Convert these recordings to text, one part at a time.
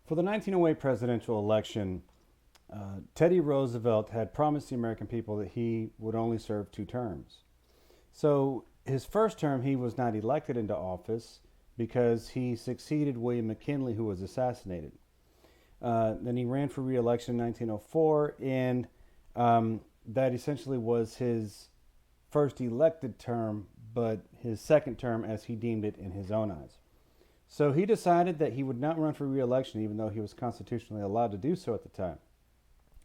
For the 1908 presidential election, Teddy Roosevelt had promised the American people that he would only serve 2 terms. So his first term, he was not elected into office because he succeeded William McKinley, who was assassinated. Then he ran for re-election in 1904, and that essentially was his first elected term, but his second term as he deemed it in his own eyes. So he decided that he would not run for re-election, even though he was constitutionally allowed to do so at the time,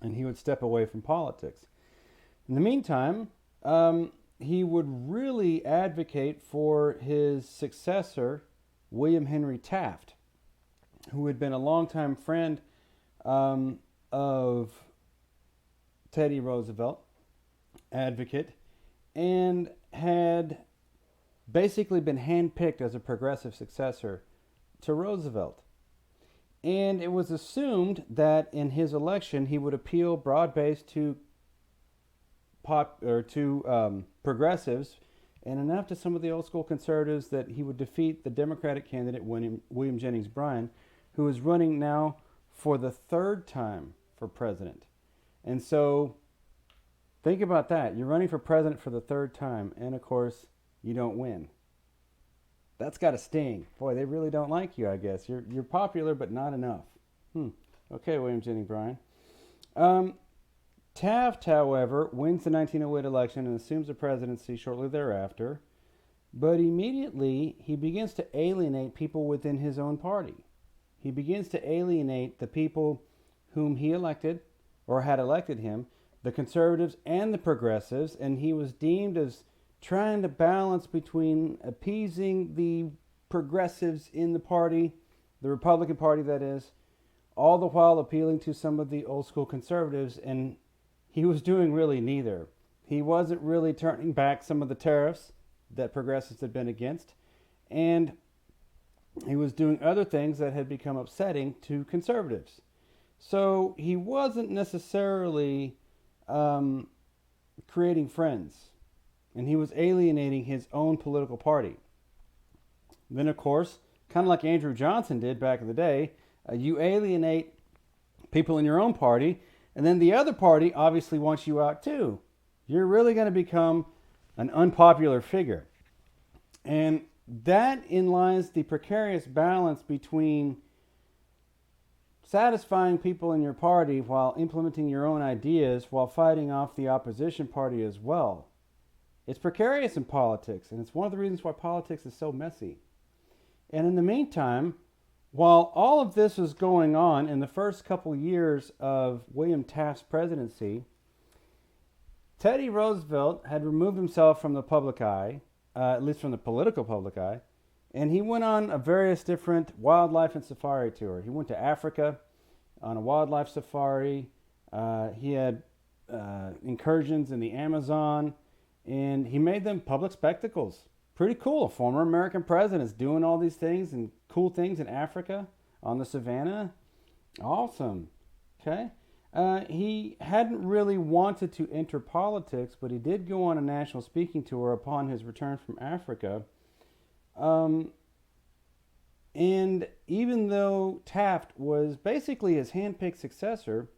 and he would step away from politics. In the meantime, he would really advocate for his successor, William Henry Taft, who had been a longtime friend of Teddy Roosevelt, advocate, and had basically been handpicked as a progressive successor to Roosevelt. And it was assumed that in his election he would appeal broad-based to progressives, and enough to some of the old school conservatives that he would defeat the Democratic candidate William Jennings Bryan, who is running now for the third time for president. And so think about that. You're running for president for the third time, and of course, you don't win. That's got to sting. Boy, they really don't like you, I guess. You're popular, but not enough. Okay, William Jennings Bryan. Taft, however, wins the 1908 election and assumes the presidency shortly thereafter. But immediately, he begins to alienate people within his own party. He begins to alienate the people whom he elected or had elected him, the conservatives and the progressives, and he was deemed as trying to balance between appeasing the progressives in the party, the Republican Party that is, all the while appealing to some of the old school conservatives, and he was doing really neither. He wasn't really turning back some of the tariffs that progressives had been against, and he was doing other things that had become upsetting to conservatives. So he wasn't necessarily creating friends, and he was alienating his own political party. Then, of course, kind of like Andrew Johnson did back in the day, you alienate people in your own party, and then the other party obviously wants you out too. You're really going to become an unpopular figure. And that in lies the precarious balance between satisfying people in your party while implementing your own ideas while fighting off the opposition party as well. It's precarious in politics, and it's one of the reasons why politics is so messy. And in the meantime, while all of this was going on in the first couple years of William Taft's presidency, Teddy Roosevelt had removed himself from the public eye, at least from the political public eye, and he went on a various different wildlife and safari tour. He went to Africa on a wildlife safari. He had incursions in the Amazon, and he made them public spectacles. Pretty cool. A former American president is doing all these things and cool things in Africa on the savannah. Awesome. Okay. He hadn't really wanted to enter politics, but he did go on a national speaking tour upon his return from Africa. And even though Taft was basically his handpicked successor,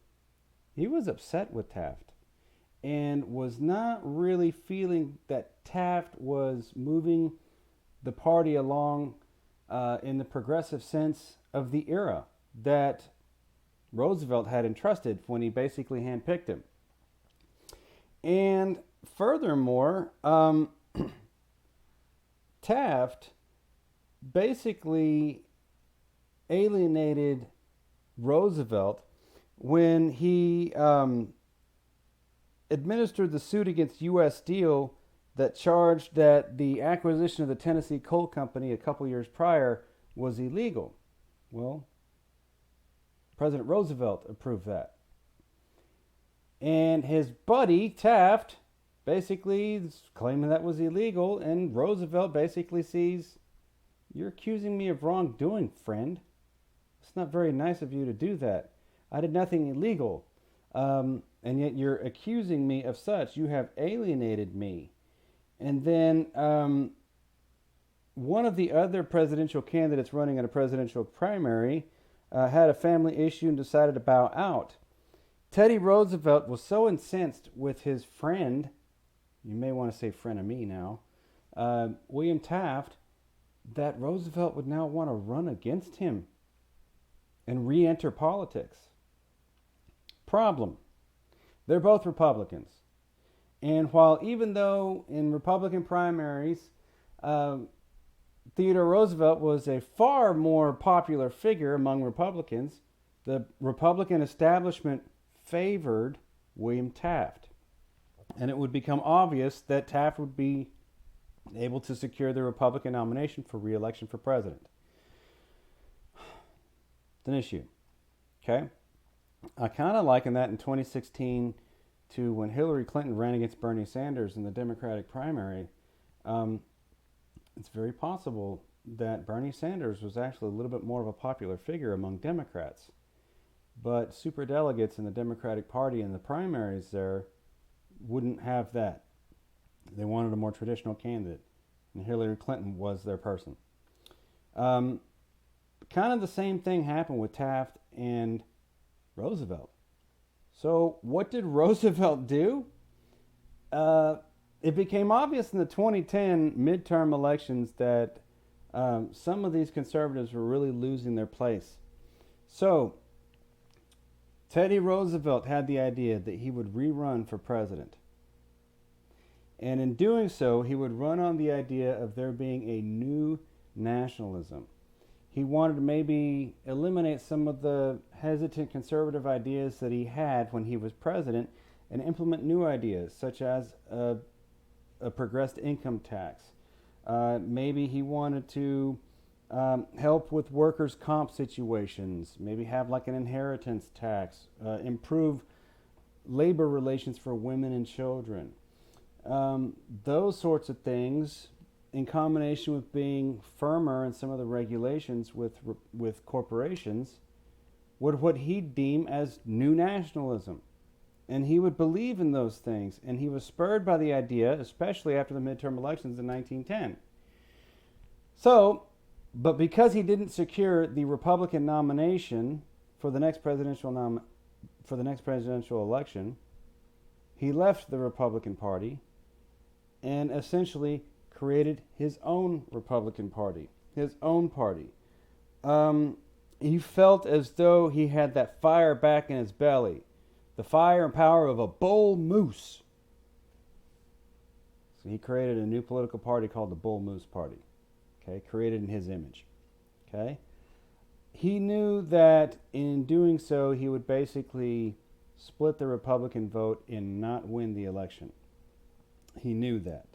he was upset with Taft and was not really feeling that Taft was moving the party along in the progressive sense of the era that Roosevelt had entrusted when he basically handpicked him. And furthermore, Taft basically alienated Roosevelt when he administered the suit against U.S. Steel that charged that the acquisition of the Tennessee Coal Company a couple years prior was illegal. Well, President Roosevelt approved that. And his buddy, Taft, basically is claiming that was illegal, and Roosevelt basically sees, you're accusing me of wrongdoing, friend. It's not very nice of you to do that. I did nothing illegal. And yet you're accusing me of such. You have alienated me. And then one of the other presidential candidates running in a presidential primary had a family issue and decided to bow out. Teddy Roosevelt was so incensed with his friend, you may want to say frenemy now, William Taft, that Roosevelt would now want to run against him and re-enter politics. Problem. They're both Republicans. And while even though in Republican primaries, Theodore Roosevelt was a far more popular figure among Republicans, the Republican establishment favored William Taft. And it would become obvious that Taft would be able to secure the Republican nomination for re-election for president. It's an issue. Okay? I kind of liken that in 2016 to when Hillary Clinton ran against Bernie Sanders in the Democratic primary. It's very possible that Bernie Sanders was actually a little bit more of a popular figure among Democrats. But superdelegates in the Democratic Party in the primaries there wouldn't have that. They wanted a more traditional candidate, and Hillary Clinton was their person. Kind of the same thing happened with Taft and Roosevelt. So what did Roosevelt do? It became obvious in the 2010 midterm elections that some of these conservatives were really losing their place. So Teddy Roosevelt had the idea that he would rerun for president. And in doing so, he would run on the idea of there being a new nationalism. He wanted to maybe eliminate some of the hesitant conservative ideas that he had when he was president and implement new ideas, such as a progressed income tax. Maybe he wanted to help with workers' comp situations, maybe have like an inheritance tax, improve labor relations for women and children. Those sorts of things, in combination with being firmer in some of the regulations with corporations, would what he'd deem as new nationalism. And he would believe in those things. And he was spurred by the idea, especially after the midterm elections in 1910. So, but because he didn't secure the Republican nomination for the next presidential election, he left the Republican Party and essentially created his own Republican Party, his own party. He felt as though he had that fire back in his belly, the fire and power of a bull moose. So he created a new political party called the Bull Moose Party, okay, created in his image. Okay, he knew that in doing so, he would basically split the Republican vote and not win the election. He knew that.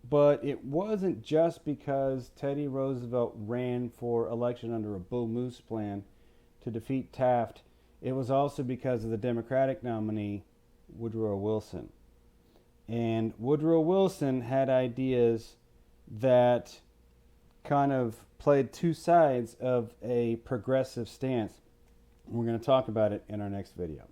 But it wasn't just because Teddy Roosevelt ran for election under a Bull Moose plan to defeat Taft. It was also because of the Democratic nominee, Woodrow Wilson. And Woodrow Wilson had ideas that kind of played two sides of a progressive stance. We're going to talk about it in our next video.